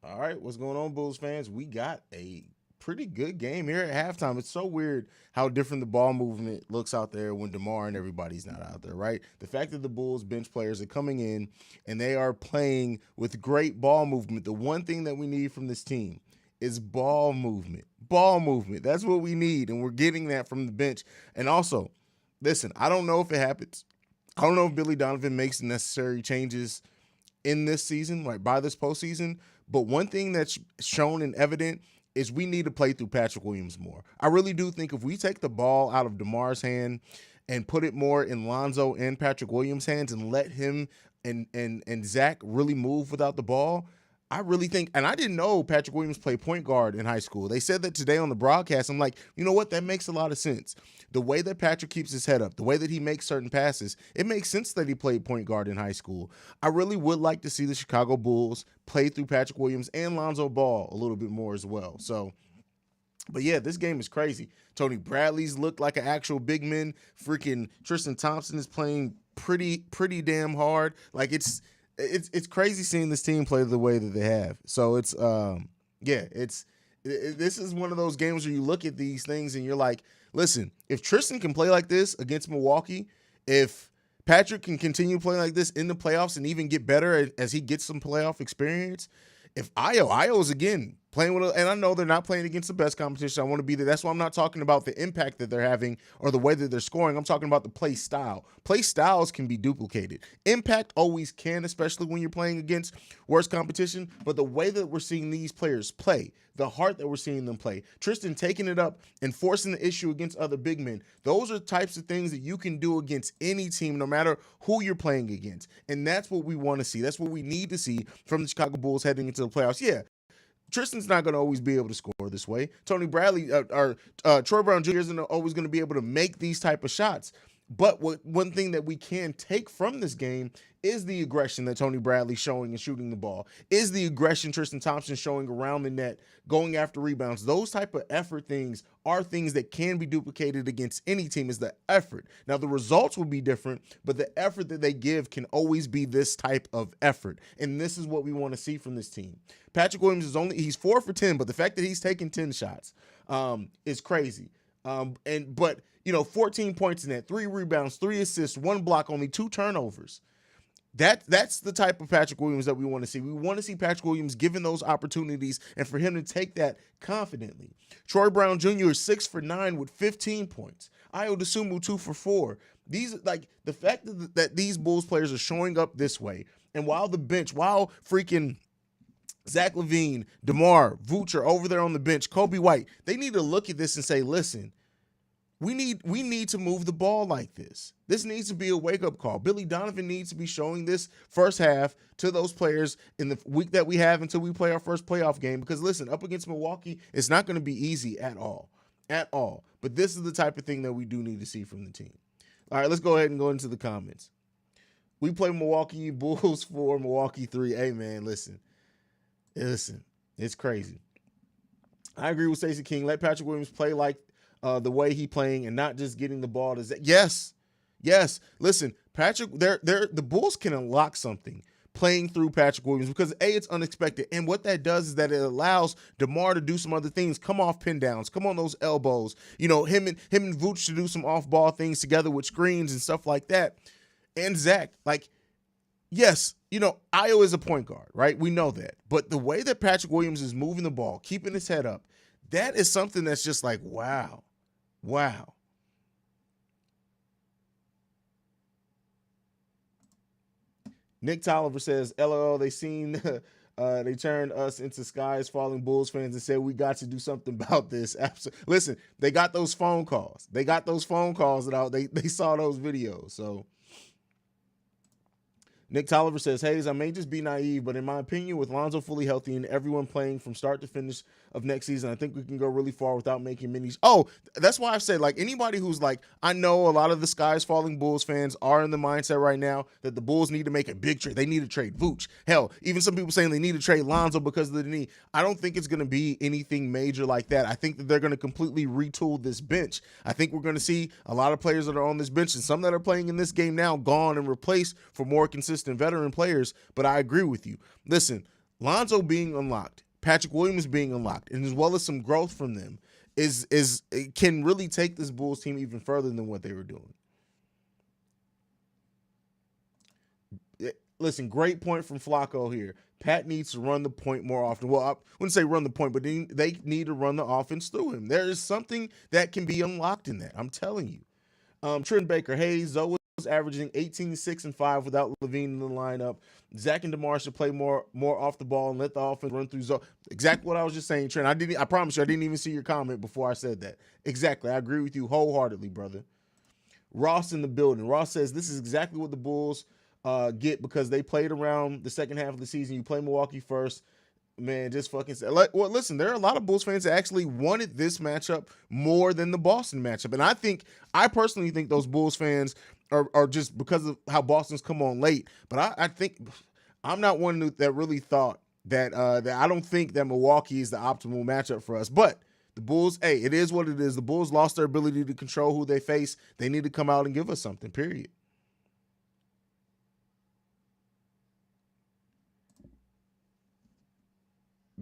All right, what's going on, Bulls fans? We got a pretty good game here at halftime. It's so weird how different the ball movement looks out there when DeMar and everybody's not out there, right? The fact that the Bulls bench players are coming in and they are playing with great ball movement. The one thing that we need from this team is ball movement. Ball movement. That's what we need, and we're getting that from the bench. And also, listen, I don't know if it happens. I don't know if Billy Donovan makes the necessary changes in this season, like by this postseason. But one thing that's shown and evident is we need to play through Patrick Williams more. I really do think if we take the ball out of DeMar's hand and put it more in Lonzo and Patrick Williams' hands and let him and Zach really move without the ball, I really think, and I didn't know Patrick Williams played point guard in high school. They said that today on the broadcast. I'm like, you know what? That makes a lot of sense. The way that Patrick keeps his head up, the way that he makes certain passes, it makes sense that he played point guard in high school. I really would like to see the Chicago Bulls play through Patrick Williams and Lonzo Ball a little bit more as well. So, but yeah, this game is crazy. Tony Bradley's looked like an actual big man. Freaking Tristan Thompson is playing pretty damn hard. Like it's crazy seeing this team play the way that they have. So it's this is one of those games where you look at these things and you're like, listen, if Tristan can play like this against Milwaukee, if Patrick can continue playing like this in the playoffs and even get better as he gets some playoff experience, if Io's again playing with, and I know they're not playing against the best competition. I want to be there. That's why I'm not talking about the impact that they're having or the way that they're scoring. I'm talking about the play style. Play styles can be duplicated. Impact always can, especially when you're playing against worse competition. But the way that we're seeing these players play, the heart that we're seeing them play, Tristan taking it up and forcing the issue against other big men, those are types of things that you can do against any team, no matter who you're playing against. And that's what we want to see. That's what we need to see from the Chicago Bulls heading into the playoffs. Yeah, Tristan's not going to always be able to score this way. Tony Bradley or Troy Brown Jr. isn't always going to be able to make these type of shots. But one thing that we can take from this game is the aggression that Tony Bradley's showing and shooting the ball, is the aggression Tristan Thompson showing around the net, going after rebounds. Those type of effort things are things that can be duplicated against any team, is the effort. Now, the results will be different, but the effort that they give can always be this type of effort. And this is what we want to see from this team. Patrick Williams he's 4 for 10, but the fact that he's taking 10 shots is crazy. But 14 points in that, 3 rebounds, 3 assists, 1 block, only 2 turnovers. That's the type of Patrick Williams that we want to see. We want to see Patrick Williams given those opportunities and for him to take that confidently. Troy Brown Jr. is 6 for 9 with 15 points. Ayo Dosunmu 2 for 4. These, like, the fact that these Bulls players are showing up this way, and while freaking Zach LaVine, DeMar, Vooch are over there on the bench, Kobe White, they need to look at this and say, listen, we need to move the ball like this. This needs to be a wake-up call. Billy Donovan needs to be showing this first half to those players in the week that we have until we play our first playoff game. Because, listen, up against Milwaukee, it's not going to be easy at all. At all. But this is the type of thing that we do need to see from the team. All right, let's go ahead and go into the comments. We play Milwaukee Bulls 4, Milwaukee 3. Hey, man, listen, it's crazy. I agree with Stacey King. Let Patrick Williams play like the way he playing and not just getting the ball to Zach. Yes. Listen, Patrick, the Bulls can unlock something playing through Patrick Williams because it's unexpected, and what that does is that it allows DeMar to do some other things, come off pin downs, come on those elbows. Him and Vooch to do some off ball things together with screens and stuff like that. And Zach, like, yes, Ayo is a point guard, right? We know that, but the way that Patrick Williams is moving the ball, keeping his head up, that is something that's just like, wow. Nick Tolliver says, LOL, they turned us into skies falling Bulls fans and said we got to do something about this. Absolutely. Listen, they got those phone calls. They saw those videos. So Nick Tolliver says, Haize, I may just be naive, but in my opinion, with Lonzo fully healthy and everyone playing from start to finish of next season, I think we can go really far without making many. Oh, that's why I've said, like, anybody who's like, I know a lot of the skies falling Bulls fans are in the mindset right now that the Bulls need to make a big trade. They need to trade Vooch. Hell, even some people saying they need to trade Lonzo because of the knee. I don't think it's going to be anything major like that. I think that they're going to completely retool this bench. I think we're going to see a lot of players that are on this bench and some that are playing in this game now gone and replaced for more consistent veteran players. But I agree with you. Listen, Lonzo being unlocked, Patrick Williams being unlocked, and as well as some growth from them is it can really take this Bulls team even further than what they were doing. Listen, great point from Flacco here. Pat needs to run the point more often. Well, I wouldn't say run the point, but they need to run the offense through him. There is something that can be unlocked in that. I'm telling you. Trent Baker, Haize, Zoe was averaging 18, 6, and 5 without Levine in the lineup. Zach and DeMar should play more off the ball and let the offense run through Zoe. Exactly what I was just saying, Trent. I promise you, I didn't even see your comment before I said that. Exactly. I agree with you wholeheartedly, brother. Ross in the building. Ross says this is exactly what the Bulls get because they played around the second half of the season. You play Milwaukee first. Man, just fucking say. Well, listen, there are a lot of Bulls fans that actually wanted this matchup more than the Boston matchup. And I personally think those Bulls fans are just because of how Boston's come on late. But I think I'm not one that really thought that I don't think that Milwaukee is the optimal matchup for us. But the Bulls, hey, it is what it is. The Bulls lost their ability to control who they face. They need to come out and give us something, period.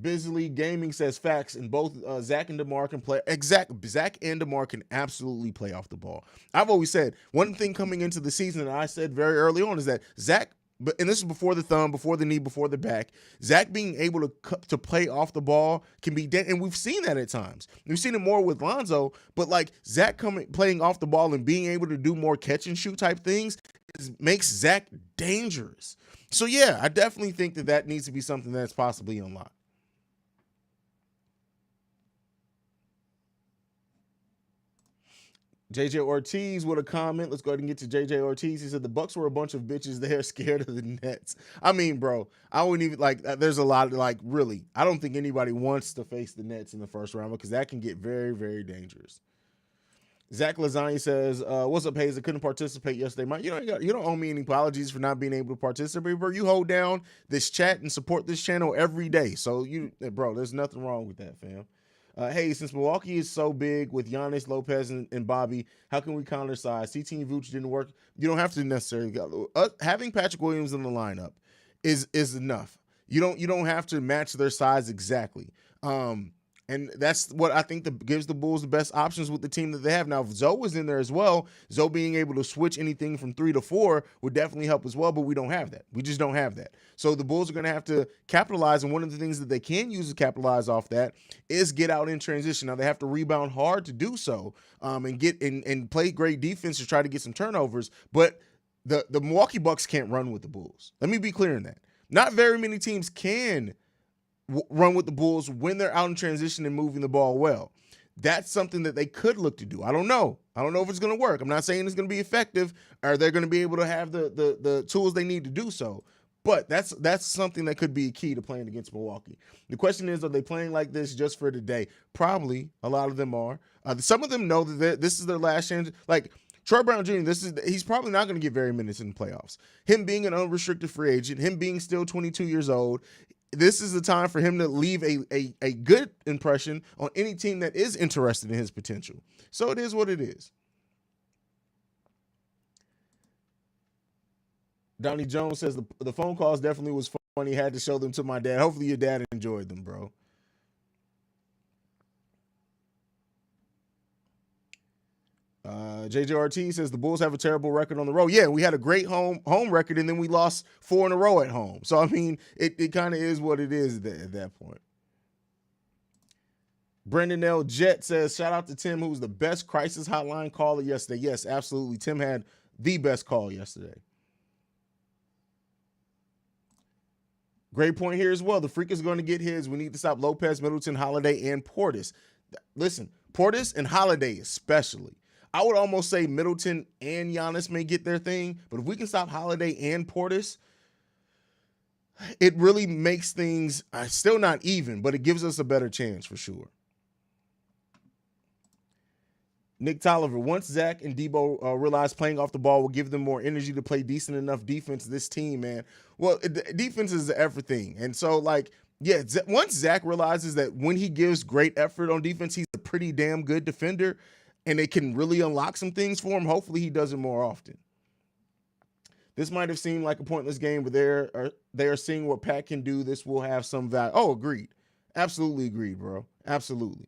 Busily Gaming says facts, and both Zach and DeMar can play. Zach and DeMar can absolutely play off the ball. I've always said one thing coming into the season that I said very early on is that Zach, and this is before the thumb, before the knee, before the back, Zach being able to play off the ball can be, and we've seen that at times. We've seen it more with Lonzo, but like Zach playing off the ball and being able to do more catch and shoot type things makes Zach dangerous. So yeah, I definitely think that needs to be something that's possibly unlocked. JJ Ortiz with a comment. Let's go ahead and get to JJ Ortiz. He said the Bucks were a bunch of bitches. They're scared of the Nets. I mean, bro, I wouldn't even like. There's a lot of really. I don't think anybody wants to face the Nets in the first round because that can get very, very dangerous. Zach Lasagna says, "What's up, Haize? I couldn't participate yesterday. You don't owe me any apologies for not being able to participate, bro. You hold down this chat and support this channel every day. So bro, there's nothing wrong with that, fam." Hey, since Milwaukee is so big with Giannis, Lopez, and Bobby, how can we counter size? CT and Vooch didn't work. You don't have to necessarily go. Having Patrick Williams in the lineup is enough. You don't have to match their size exactly. And that's what I think gives the Bulls the best options with the team that they have. Now, if Zoe was in there as well, Zoe being able to switch anything from 3 to 4 would definitely help as well, but we don't have that. We just don't have that. So the Bulls are going to have to capitalize, and one of the things that they can use to capitalize off that is get out in transition. Now, they have to rebound hard to do so and play great defense to try to get some turnovers, but the Milwaukee Bucks can't run with the Bulls. Let me be clear on that. Not very many teams can run with the Bulls when they're out in transition and moving the ball well. That's something that they could look to do. I don't know if it's going to work. I'm not saying it's going to be effective or they're going to be able to have the tools they need to do so. But that's something that could be a key to playing against Milwaukee. The question is, are they playing like this just for today? Probably. A lot of them are. Some of them know that this is their last chance. Like Troy Brown Jr., he's probably not going to get very minutes in the playoffs. Him being an unrestricted free agent, him being still 22 years old, this is the time for him to leave a good impression on any team that is interested in his potential. So it is what it is. Donnie Jones says the phone calls definitely was funny. Had to show them to my dad. Hopefully your dad enjoyed them, bro. JJRT says the Bulls have a terrible record on the road. Yeah, we had a great home record, and then we lost 4 in a row at home. So, I mean, it kind of is what it is at that point. Brendan L. Jet says, shout out to Tim, who was the best crisis hotline caller yesterday. Yes, absolutely. Tim had the best call yesterday. Great point here as well. The Freak is going to get his. We need to stop Lopez, Middleton, Holiday, and Portis. Listen, Portis and Holiday especially. I would almost say Middleton and Giannis may get their thing, but if we can stop Holiday and Portis, it really makes things still not even, but it gives us a better chance for sure. Nick Tolliver, once Zach and Debo realize playing off the ball will give them more energy to play decent enough defense, this team, man. Well, defense is everything. And so, like, yeah, once Zach realizes that when he gives great effort on defense, he's a pretty damn good defender, and it can really unlock some things for him, hopefully he does it more often. This might have seemed like a pointless game, but they are seeing what Pat can do. This will have some value. Oh, agreed. Absolutely agreed, bro. Absolutely.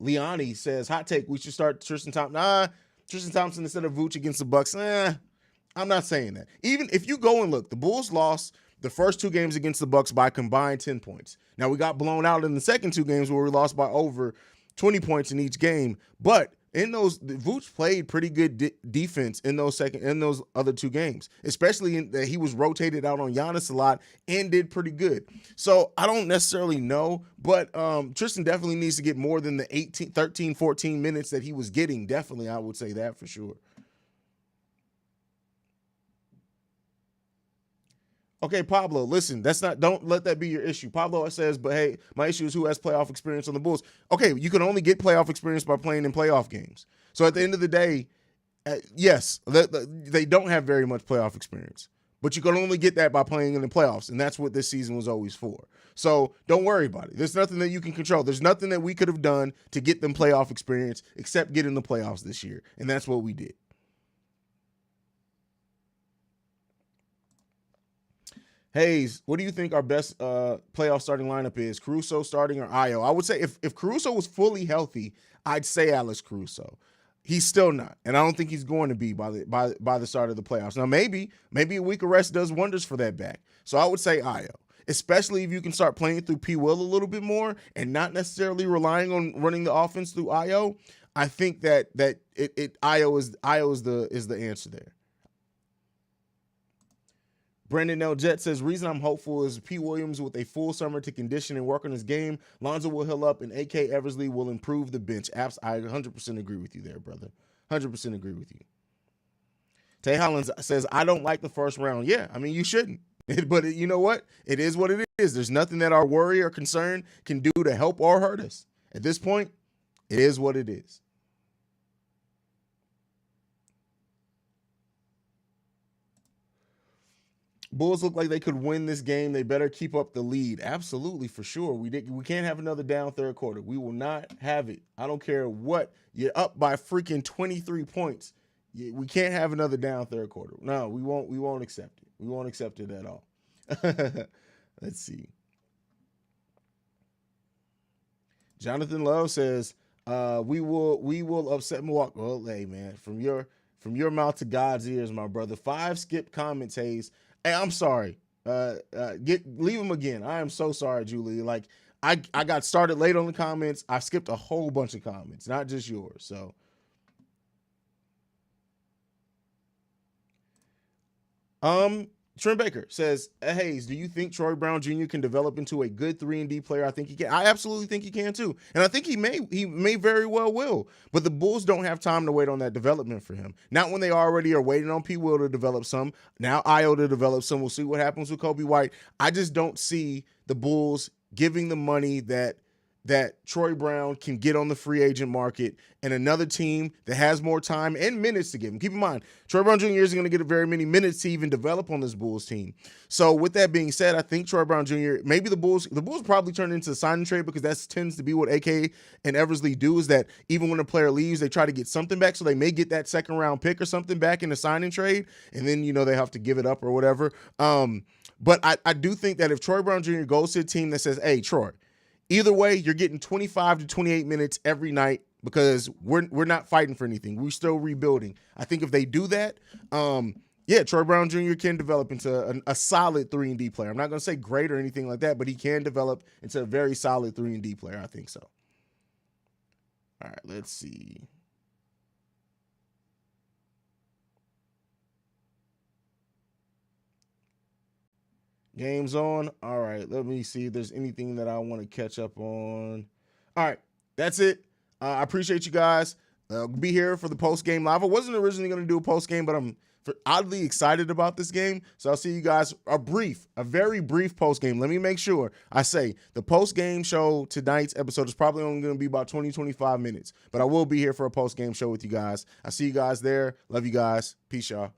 Leone says, hot take, we should start Tristan Thompson. Tristan Thompson instead of Vooch against the Bucks. I'm not saying that. Even if you go and look, the Bulls lost the first 2 games against the Bucks by combined 10 points. Now, we got blown out in the second 2 games where we lost by over 20 points in each game. But in those, Vooch played pretty good defense in those other 2 games, especially in that he was rotated out on Giannis a lot and did pretty good. So I don't necessarily know, but Tristan definitely needs to get more than the 13, 14 minutes that he was getting. Definitely, I would say that for sure. Okay, Pablo, listen, don't let that be your issue. Pablo says, but hey, my issue is who has playoff experience on the Bulls. Okay, you can only get playoff experience by playing in playoff games. So at the end of the day, yes, they don't have very much playoff experience, but you can only get that by playing in the playoffs, and that's what this season was always for. So don't worry about it. There's nothing that you can control. There's nothing that we could have done to get them playoff experience except get in the playoffs this year, and that's what we did. Haize, what do you think our best playoff starting lineup is? Caruso starting or Ayo? I would say if Caruso was fully healthy, I'd say Alex Caruso. He's still not, and I don't think he's going to be by the start of the playoffs. Now, maybe a week of rest does wonders for that back. So I would say Ayo, especially if you can start playing through P. Will a little bit more and not necessarily relying on running the offense through Ayo. I think that Ayo is the answer there. Brandon L. Jet says, reason I'm hopeful is P. Williams with a full summer to condition and work on his game. Lonzo will heal up, and A.K. Eversley will improve the bench. I 100% agree with you there, brother. 100% agree with you. Tay Hollins says, I don't like the first round. Yeah, I mean, you shouldn't. But you know what? It is what it is. There's nothing that our worry or concern can do to help or hurt us. At this point, it is what it is. Bulls look like they could win this game. They better keep up the lead. Absolutely, for sure. We can't have another down third quarter. We will not have it. I don't care what. You're up by freaking 23 points. We can't have another down third quarter. No, we won't accept it. We won't accept it at all. Let's see. Jonathan Love says, we will upset Milwaukee. Well, hey, man, from your mouth to God's ears, my brother. 5 skip comments, Haize. Hey, I'm sorry. Leave them again. I am so sorry, Julie. Like, I got started late on the comments. I skipped a whole bunch of comments, not just yours. So, Trent Baker says, Haize, do you think Troy Brown Jr. can develop into a good 3-and-D player? I think he can. I absolutely think he can too. And I think he may very well will. But the Bulls don't have time to wait on that development for him. Not when they already are waiting on P. Will to develop some. Now Ayo to develop some. We'll see what happens with Kobe White. I just don't see the Bulls giving the money that Troy Brown can get on the free agent market and another team that has more time and minutes to give him. Keep in mind, Troy Brown Jr. isn't going to get very many minutes to even develop on this Bulls team. So with that being said, I think Troy Brown Jr., maybe the Bulls probably turn into a sign and trade because that tends to be what AK and Eversley do, is that even when a player leaves, they try to get something back. So they may get that second round pick or something back in a sign and trade. And then, they have to give it up or whatever. But I do think that if Troy Brown Jr. goes to a team that says, hey, Troy, either way, you're getting 25 to 28 minutes every night because we're not fighting for anything. We're still rebuilding. I think if they do that, Troy Brown Jr. can develop into a solid 3-and-D player. I'm not going to say great or anything like that, but he can develop into a very solid 3-and-D player. I think so. All right, let's see. Game's on. All right, let me see if there's anything that I want to catch up on. All right, that's it. I appreciate you guys. Be here for the post-game live. I wasn't originally going to do a post-game, but I'm oddly excited about this game. So I'll see you guys a very brief post-game. Let me make sure I say the post-game show, tonight's episode, is probably only going to be about 20, 25 minutes. But I will be here for a post-game show with you guys. I'll see you guys there. Love you guys. Peace, y'all.